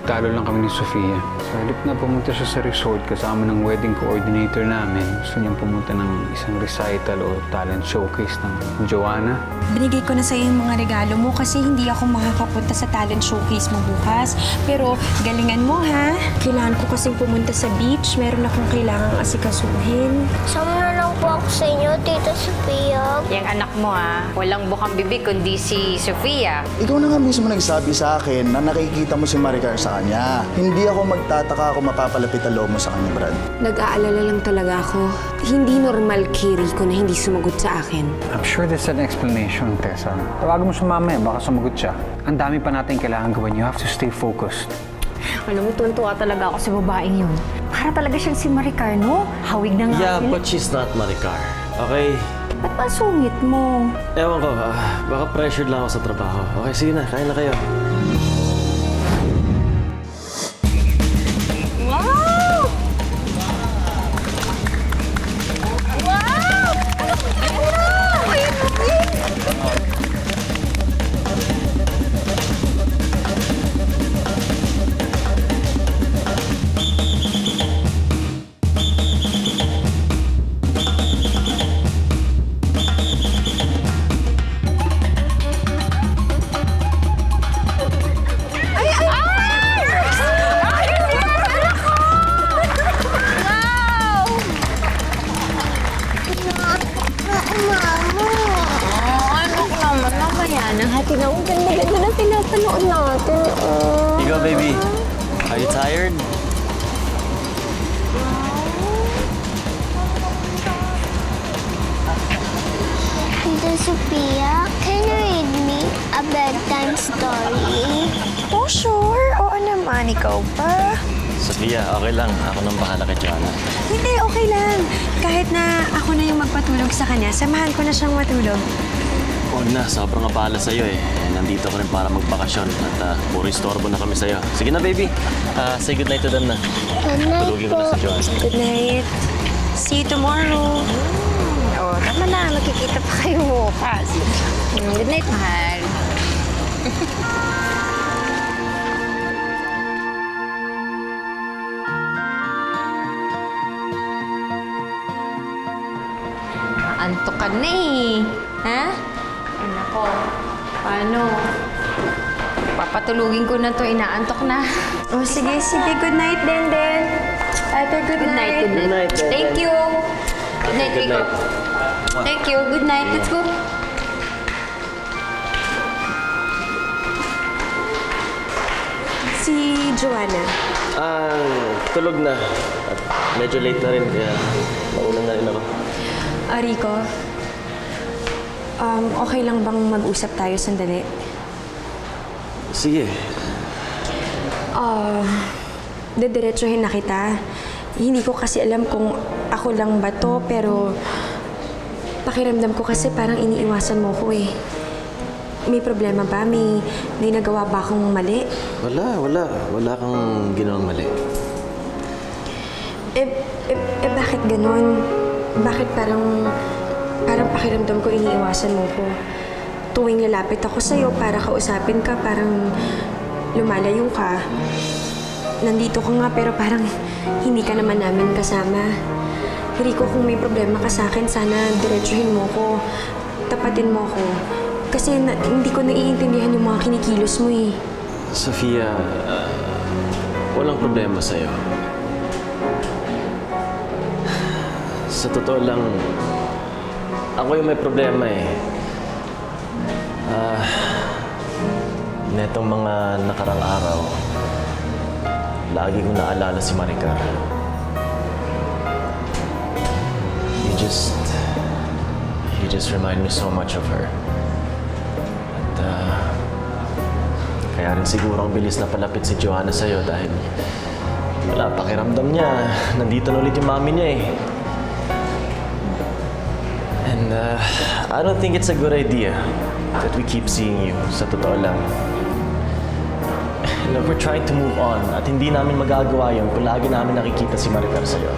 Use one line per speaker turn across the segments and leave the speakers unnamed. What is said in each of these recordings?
nagtalo lang kami ni Sofia. Sa halip na pumunta siya sa resort kasama ng wedding coordinator namin, gusto niyang pumunta ng isang recital o talent showcase ng Joanna.
Binigay ko na sa'yo yung mga regalo mo kasi hindi ako makakapunta sa talent showcase mo bukas. Pero galingan mo, ha? Kailangan ko kasing pumunta sa beach. Meron akong kailangang asikasuhin.
Sama na lang po ako sa inyo, Tita Sofia.
Yung anak mo, walang bukang bibig kundi si Sofia.
Ikaw na nga mismo nagsabi sa akin na nakikita mo si Maricar sa kanya. Hindi ako magtataka kung mapapalapit ang loob mo sa kanya, Brad.
Nag-aalala lang talaga ako. Hindi normal kay Rico na hindi sumagot sa akin.
I'm sure there's an explanation, Tessa. Tawagan mo siya mamaya, baka sumagot siya. Ang dami pa natin kailangan gawin. You have to stay focused.
Alam mo, tuntua talaga ako sa babaeng yun. Para talaga siyang si Maricar, no? Hawig na nga.
Yeah, but she's not Maricar. Okay?
Ba't ba sungit mo?
Ewan ko, baka pressured lang ako sa trabaho. Okay, sige na, kain na kayo.
Wow! Wow! Ano? Ayun mo,
Ang ganda-ganda na pinapanood natin.
Ikaw, baby. Are you tired?
Tita Sofia, can you read me a bedtime story?
Oh, sure. Oo naman, ikaw pa.
Sofia, okay lang. Ako nang bahala kay Joanna.
Hindi, okay lang. Kahit na ako na yung magpatulog sa kanya, samahan ko na siyang matulog.
Huwag na, sobrang abala sa'yo eh. Nandito ko rin para magbakasyon at puro istorbo na kami sa'yo. Sige na, baby. Say goodnight to them na.
Good night
Tulugin ko na si Joanna.
Good night. See you tomorrow.
Oh, tama na. Magkikita pa kayo bukas. Good night, mahal. Antok ka na eh. Ha? Ay, nako. Paano? Papatulugin ko na to. Inaantok na.
Oh, sige, sige. Good night, Den. Ate, good night.
Good night. Thank you. Good night,
Good
Rico.
night.
Thank you. Good night. Let's go.
Si Joanna.
Tulog na. At medyo late na rin, kaya nauna na rin ako.
Rico, okay lang bang mag-usap tayo sandali?
Sige.
Dediretsuhin na kita. Hindi ko kasi alam kung ako lang ba to, pero pakiramdam ko kasi parang iniiwasan mo ko eh. May problema ba? May nagawa ba akong mali?
Wala kang ginawang mali.
Bakit ganun? Bakit parang pakiramdam ko iniiwasan mo ko? Tuwing lalapit ako sa'yo para kausapin ka, parang lumalayo ka. Nandito ka nga pero parang hindi ka naman namin kasama. Rico, kung may problema ka sa akin, sana diretsuhin mo ko. Tapatin mo ko. Kasi hindi ko naiintindihan yung mga kinikilos mo eh.
Sofia, walang problema sa'yo. Sa totoo lang, ako yung may problema eh. Netong mga nakarang araw, lagi kong naalala si Maricar. You just remind me so much of her. At kaya rin siguro ang bilis na palapit si Joanna sa'yo dahil wala, pakiramdam niya. Nandito na ulit yung mami niya eh. And I don't think it's a good idea that we keep seeing you, sa totoo lang. Look, we're trying to move on at hindi namin magagawa yun kung lagi namin nakikita si Maricar sa'yo.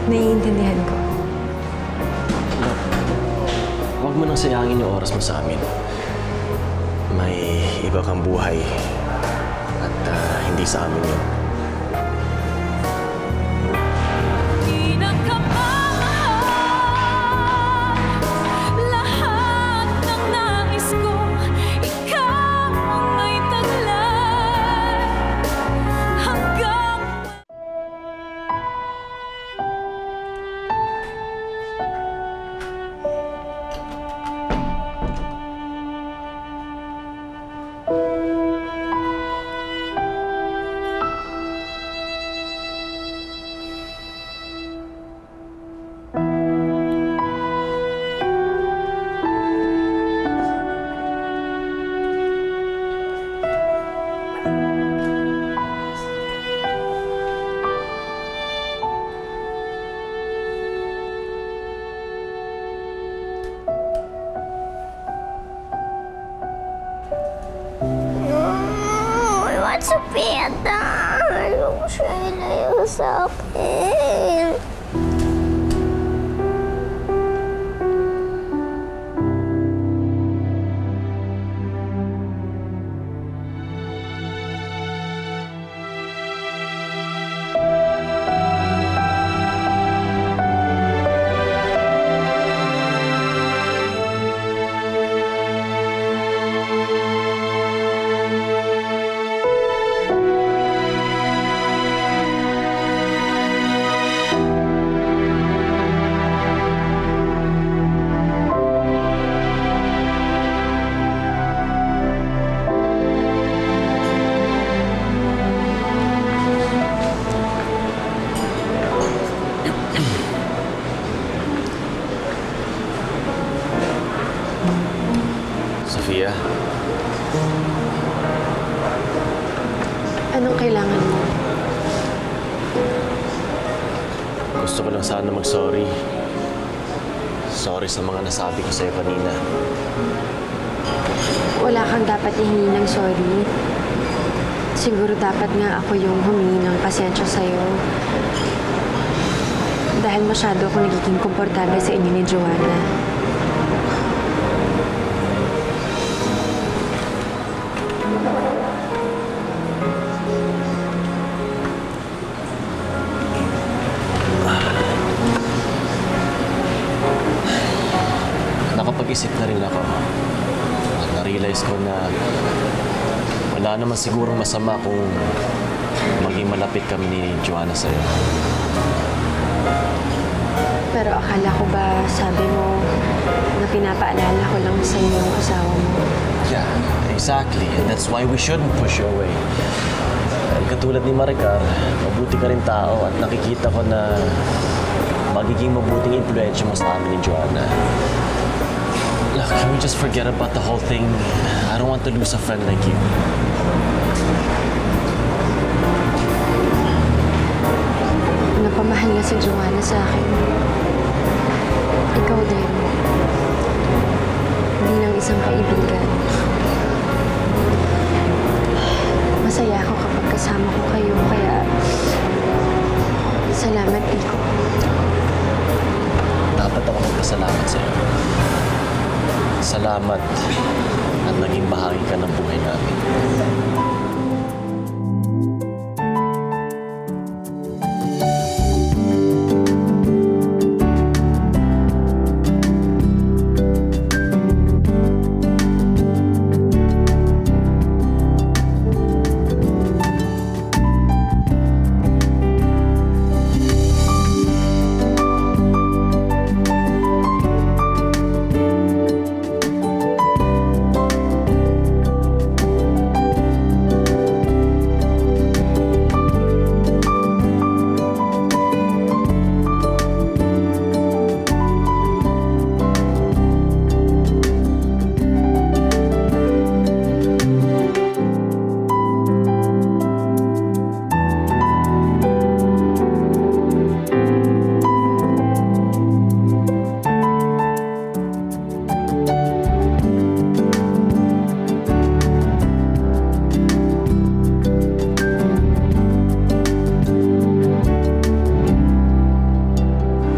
Naiintindihan ko.
Look, huwag mo nang sayangin yung oras mo sa amin. May iba kang buhay. At hindi sa amin yun.
Sophia, ayaw ko siya ilayo sa akin.
Sophia?
Anong kailangan mo?
Gusto ko lang sana mag-sorry. Sorry sa mga nasabi ko sa'yo kanina.
Wala kang dapat ihingi ng sorry. Siguro dapat nga ako yung humingi ng pasensya sa'yo. Dahil masyado ako nagiging komportable sa inyo ni Joanna.
Nakapag-isip na rin ako. Na-realize ko na wala naman sigurong masama kung maging malapit kami ni Joanna sa'yo.
Pero akala ko ba sabi mo na pinapaalala ko lang sa inyo yung asawa mo?
Yeah, exactly. And that's why we shouldn't push you away. Dahil katulad ni Maricar, mabuti ka rin tao at nakikita ko na magiging mabuting impluensya mo sa amin ni Joanna. Look, can we just forget about the whole thing? I don't want to lose a friend like you.
Napamahal nga si Joanna sa akin. Ikaw din. Bilang isang kaibigan. Masaya ako kapag kasama ko kayo, kaya salamat, Pico.
Dapat ako magpasalamat sa'yo. Salamat at naging bahagi ka ng buhay namin.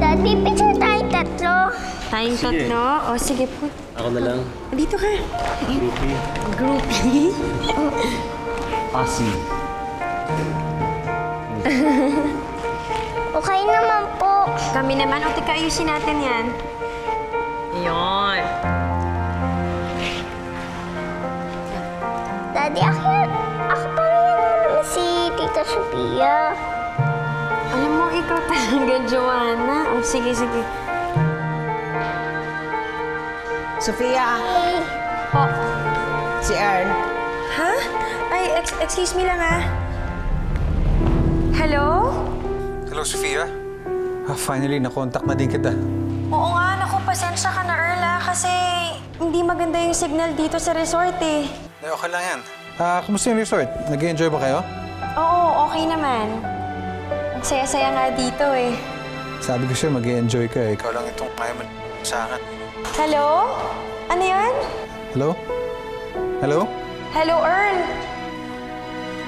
Daddy, picture tayong tatlo.
Tayong tatlo? O, sige po.
Ako na lang.
Dito ka.
Groupie.
Groupie?
Asi.
Okay naman po.
Kami naman. O, tika, ayusin natin yan. Yun.
Daddy, ako pa rin naman si Tita Sophia.
Alam mo, ikaw talaga, Joanna. O, sige, sige.
Sophia,
Hey.
Oh,
si Earl.
ha? Ay, excuse me lang, ha? Hello?
Hello, Sophia. Finally, nakontak na din kita.
Oo nga, naku, pasensya ka na, Earl, kasi hindi maganda yung signal dito sa resort, eh.
Okay lang yan. Kumusta yung resort? Nag-enjoy ba kayo?
Oo, okay naman. Ang saya-saya nga dito, eh.
Sabi ko sa'yo, mag-enjoy ka eh. Ikaw lang itong kaya mo sa akin.
Hello? Ano yan?
Hello? Hello?
Hello, Earl?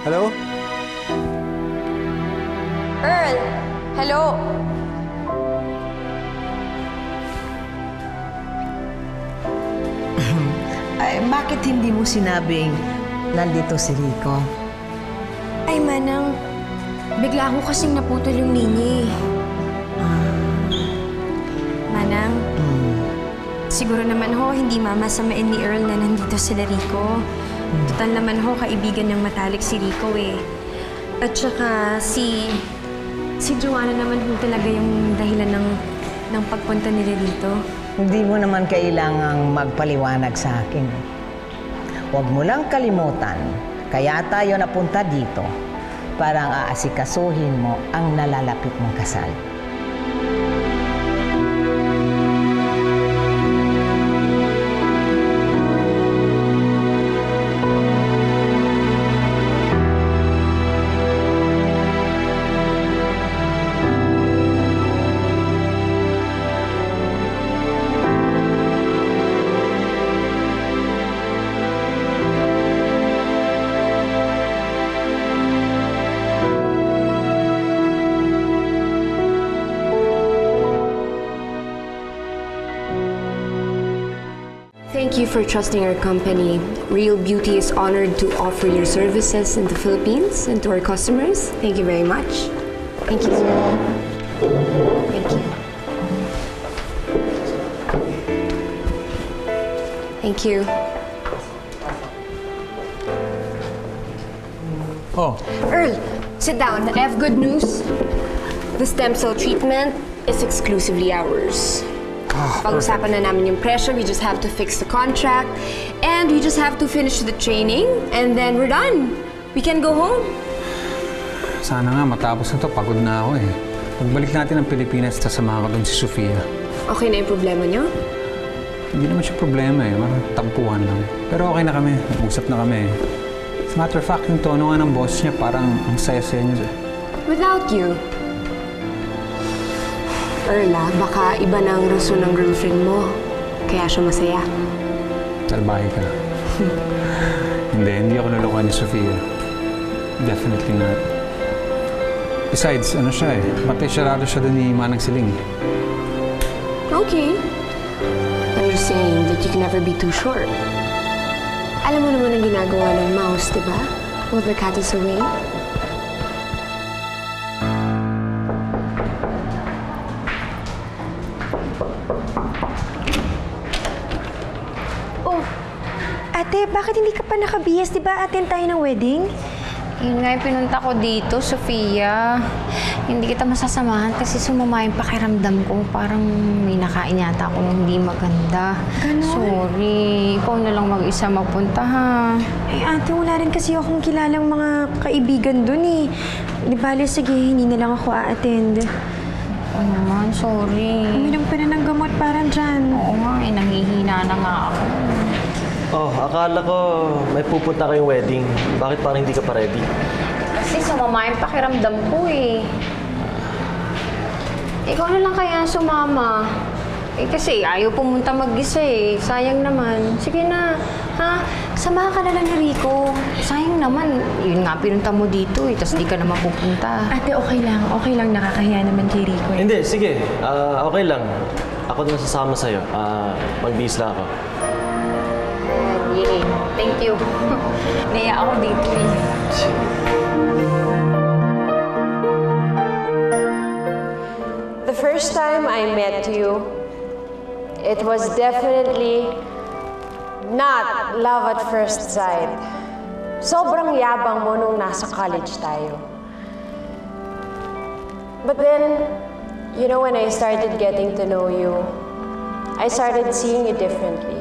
Hello?
Earl? Hello?
Ay, bakit hindi mo sinabing nandito si Rico?
Ay, Manang. Bigla ko kasing naputol yung linya, eh. Manang, siguro naman ho, hindi mamasamain ni Earl na nandito sila Rico. Total naman ho, kaibigan ng matalik si Rico, eh. At saka si Joanna naman ho talaga yung dahilan ng pagpunta nila dito.
Hindi mo naman kailangang magpaliwanag sa akin. Huwag mo lang kalimutan, kaya tayo napunta dito para aasikasuhin mo ang nalalapit mong kasal.
Thank you for trusting our company. Real Beauty is honored to offer your services in the Philippines and to our customers. Thank you very much.
Thank you, sir. Thank you.
Thank you.
Oh,
Earl, sit down. I have good news. The stem cell treatment is exclusively ours. Pag-usapan na namin yung presyo, we just have to fix the contract, and we just have to finish the training, and then we're done. We can go home.
sana nga matapos na to. Pagod na ako eh. Pagbalik natin ng Pilipinas, sasamahan ko doon si Sofia.
Okay na yung problema niyo?
Hindi naman siya problema eh. Marang tampuhan lang. Pero okay na kami. Usap na kami. As a matter of fact, yung tono nga ng boss niya, parang ang saya-saya niya.
Without you. Erla, baka iba na ang rason ng girlfriend mo. Kaya siya masaya.
Salbahe ka. Hindi ako lulukuhan ni Sofia. Definitely not. Besides, ano siya eh, patay sarado siya doon ni Manang Siling.
Okay. I'm just saying that you can never be too short. Alam mo naman ang ginagawa ng mouse, di ba? While the cat is away.
Ate, bakit hindi ka pa nakabihas? Di ba attend tayo ng wedding?
Yun nga yung pinunta ko dito, Sofia. Hindi kita masasamahan kasi sumama yung pakiramdam ko. Parang may nakain yata akong hindi maganda.
Ganon?
Sorry. Ikaw na lang mag-isa magpunta, ha?
Ay, ate, wala rin kasi akong kilalang mga kaibigan dun eh. Di bale, sige, hindi na lang ako a-attend.
Oo naman, sorry.
Uminom pa na ng gamot parang dyan.
Oo nga, nangihina na nga ako.
Oh, akala ko may pupunta kayong wedding. Bakit parang hindi ka pa ready?
Kasi sumama yung pakiramdam ko eh. Ikaw na lang kaya sumama. Eh kasi ayaw pumunta mag-isa eh. Sayang naman. Sige na, ha? Samahan ka na lang ni Rico. Sayang naman. Yun nga, pinunta mo dito eh. Tapos di ka na mapupunta.
Ate, okay lang. Okay lang, nakakahiya naman kay Rico eh.
Hindi, sige. Okay lang. Ako na sasama sa'yo. Magbihis lang ako.
Yay. Thank you. Naya ako dito eh.
The first time I met you, it was definitely not love at first sight. Sobrang yabang mo nung nasa college tayo. But then, you know, when I started getting to know you, I started seeing you differently.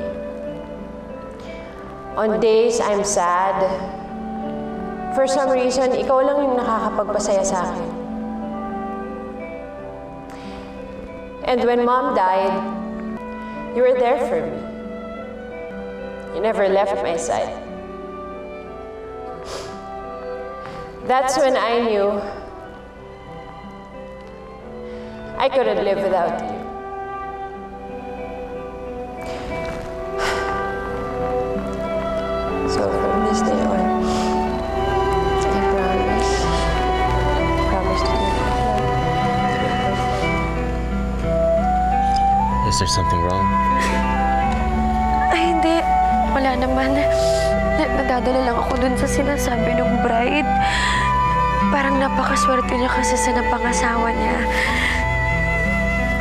On days I'm sad, for some reason, ikaw lang yung nakakapagpasaya sa akin. And when Mom died, you were there for me. You never left my side. That's when I knew I couldn't live without you. So from this day on, I promise to do
Is there something wrong?
Ay, hindi. Wala naman. Nadadala lang ako dun sa sinasabi ng bride. Parang napakaswerte niya kasi sa napangasawa niya.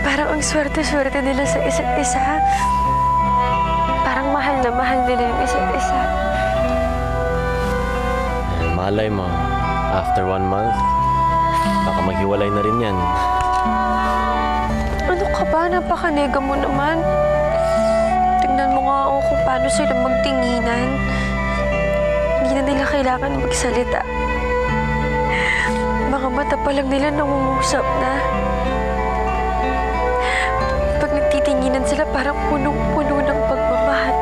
Parang ang swerte-swerte nila sa isa't isa. Parang mahal na mahal nila yung isa't isa.
Malay mo, after 1 month, baka maghiwalay na rin yan.
Ano ka ba? Napakanega mo naman. Tingnan mo nga ako kung paano sila magtinginan. Hindi na nila kailangan magsalita. Mga mata pa lang nila nangungusap na. Pag nagtitinginan sila, parang punong-puno ng pagmamahal.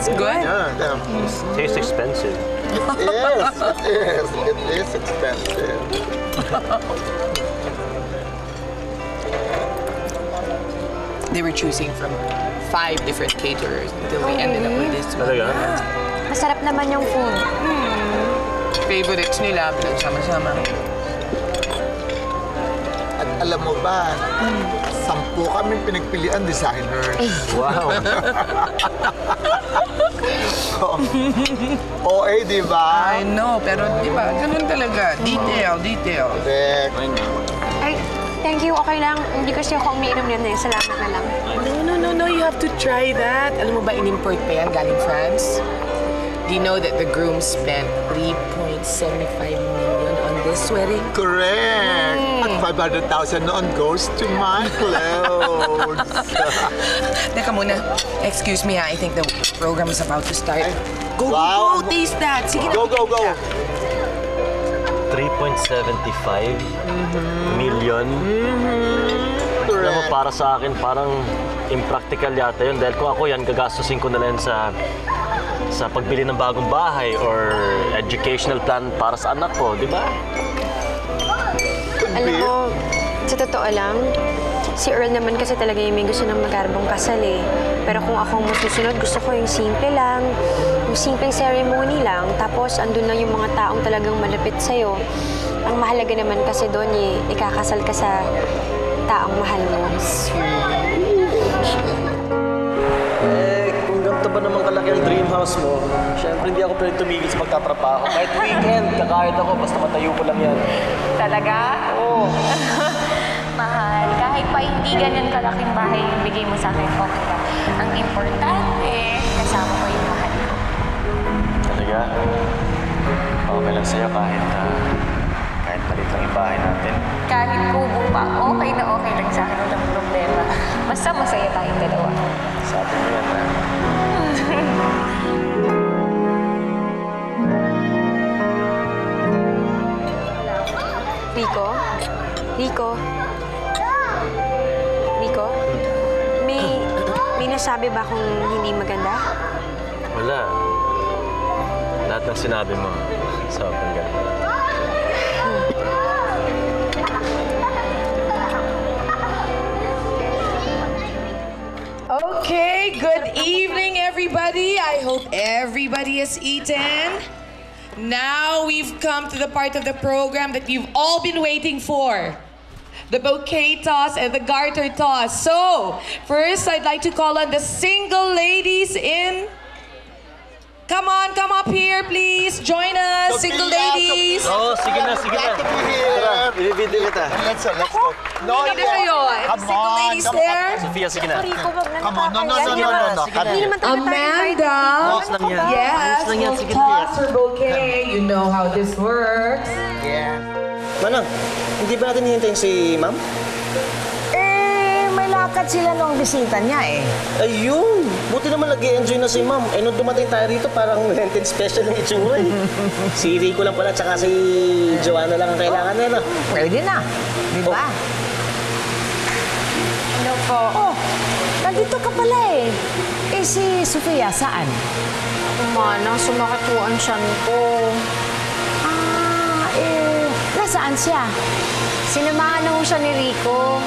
It's good?
Yeah, damn.
Tastes expensive.
Yes, it is. It is expensive.
They were choosing from 5 different caterers until we ended up with this one.
Talaga?
Masarap naman yung food.
Favorites nila, pinagsama-sama.
At alam mo ba, 10 kami pinagpilian designers.
Wow.
OA, di ba?
I know, pero di ba, ganun talaga. Detail.
Correct.
Ay, thank you. Okay lang. Hindi kasi ako umiinom yan eh. Salamat na lang.
No. You have to try that. Alam mo ba, in-import pa yan galing France? Do you know that the groom spent 3.75 million on this wedding?
Correct. At 500,000 noon goes to my clothes.
Teka muna. Excuse me ha, I think the program is about to start. Go, taste that. Sige na.
Go.
3.75 million. Alam mo, para sa akin, parang impractical yata yun. Dahil kung ako yan, gagastusin ko na lang sa pagbili ng bagong bahay or educational plan para sa anak ko, di ba?
Alam mo, sa totoo lang, si Earl naman kasi talaga yung may gusto ng magarbong kasal eh. Pero kung ako masusunod, gusto ko yung simple lang, yung simpleng ceremony lang, tapos andun lang yung mga taong talagang malapit sa'yo. Ang mahalaga naman kasi doon ikakasal ka sa taong mahal mo.
Kung ganito ba naman kalaki ang dream house mo, syempre hindi ako pwede tumigil sa pagtatrabaho. Kahit weekend, kakahit ako, basta matayo ko lang yan.
Talaga?
Oo.
Mahal, kahit pa hindi ganyan kalaking bahay yung bigay mo sa akin, okay lang. Ang importante, kasama ko yung mahal ko.
Talaga? Okay lang sa'yo kahit maliit lang yung bahay natin.
Kahit kubo pa, okay na okay lang sa akin. Walang problema. Basta masaya tayong dalawa.
Sabi mo yan, ha?
Rico? Rico? Rico? May nasabi ba kung hindi maganda?
Wala. Lahat ng sinabi mo, sobrang ganda.
Okay, good evening, everybody. I hope everybody has eaten. Now we've come to the part of the program that you've all been waiting for. The bouquet toss and the garter toss. So, first I'd like to call on the single ladies in... Come on, come up here, please. Join us, single ladies.
Oo, sige na, sige na. Tara, binibidyo kita.
Let's go. No,
Hindi kayo. Single ladies there.
Sofia, sige na.
Come on, no.
Amanda.
Boss lang yan.
Yes,
Boss lang yan.
will
Sige na.
toss her bouquet. You know how this works.
Manang, hindi ba natin hihintayin si ma'am?
May lakad sila nung bisita niya eh.
Ayun! Buti naman nag-i-enjoy na si ma'am. Eh, nung dumating tayo rito, parang rented special ng itsura eh. Si Rico lang pala, tsaka si Joanna lang ang kailangan na, no?
Pwede na. Di ba?
Ano po?
Oh, nandito ka pala eh. Eh, si Sofia, saan?
Manang, sumakit po ang tiyan ko.
Nasaan siya?
Sinamahan na ho siya ni Rico.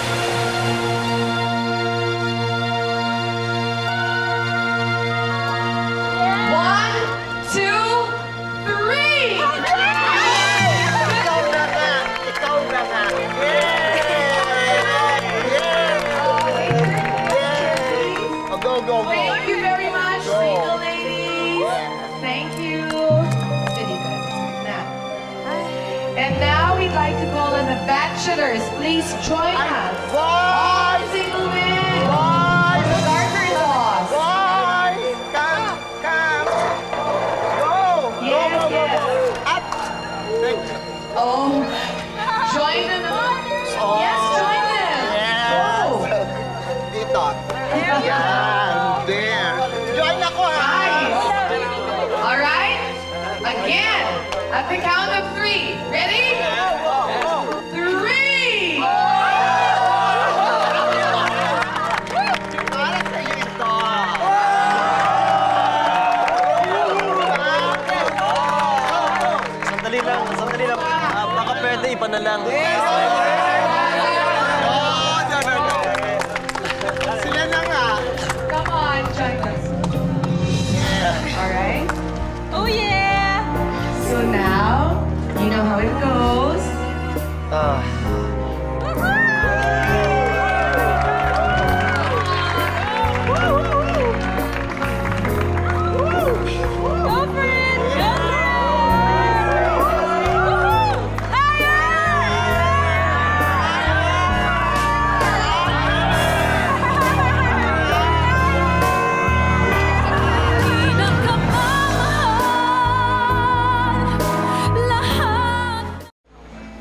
Go.
Thank you very much, single ladies. Thank you. And now we'd like to call on the bachelors. Please join us. All single men.
Boys!
The garter toss.
Boys! Come! Go!
Yes.
Up! Thank you.
Oh, join them. Yes, join them.
Yes! Dito. Yan. There. Join ako, ha?
All right. Again, at the count of 3. Ready? 3.
Para sa ito.
Sandali lang. Baka pwede, iba na lang.
Sila na nga.
Come on, join us. All right.
Oh, yeah!
So now, you know how it goes.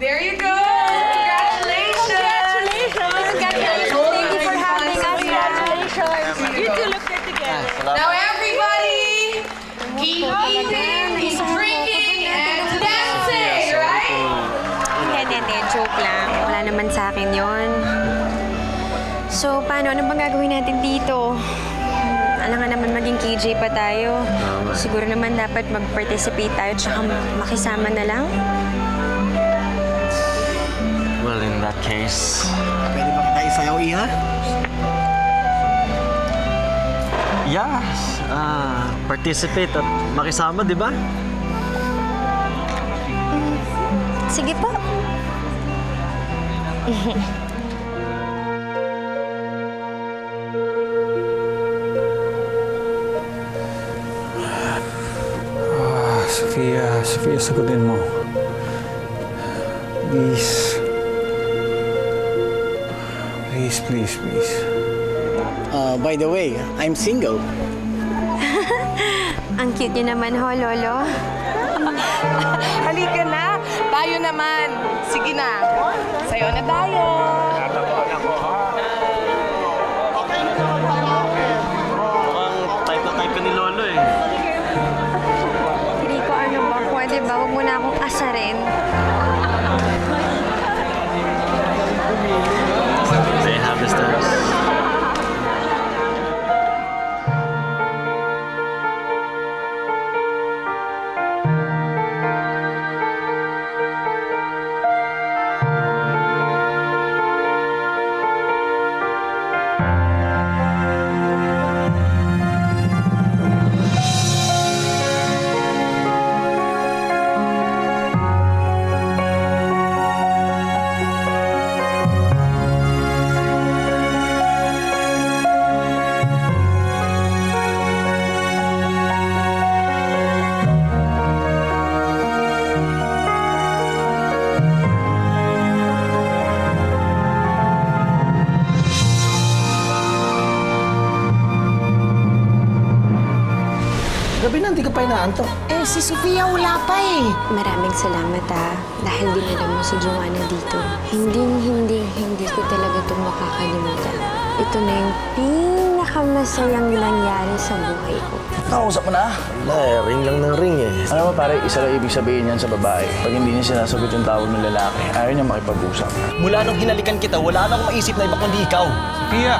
There you go. Congratulations.
Thank you for having us. Congratulations.
You two look good together. Now everybody, keep eating, keep drinking, and dancing, right?
Hindi. Joke lang. Wala naman sa akin yon. So, paano? Ano bang gagawin natin dito? Alam nga naman maging KJ pa tayo. Siguro naman dapat mag-participate tayo tsaka makisama na lang.
Well, in that case...
Pwede ba kita isayaw, Iha?
Yeah, participate at makisama, di ba?
Sige po.
Sofia, sagutin mo. Please.
By the way, I'm single.
Ang cute niyo naman ho, Lolo.
Halika na. Tayo naman. Sige na. Sayo na tayo.
ba? Huwag mo na akong asarin.
They have the stars.
Gabi na, hindi ka pa inaantok.
Eh, si Sofia wala pa eh.
Maraming salamat dahil dinala mo si Joanna dito. Hindi ko talaga itong makakalimutan. Ito na yung pinakamasayang nangyari sa buhay ko.
Nakausap mo na?
Wala, ring lang ng ring eh.
Alam mo pare, isa lang ibig sabihin yan sa babae. Pag hindi niya sinasagot yung tawag ng lalaki, ayaw niya makipag-usap.
Mula nung hinalikan kita, wala na akong maisip na iba kundi ikaw.
Sophia!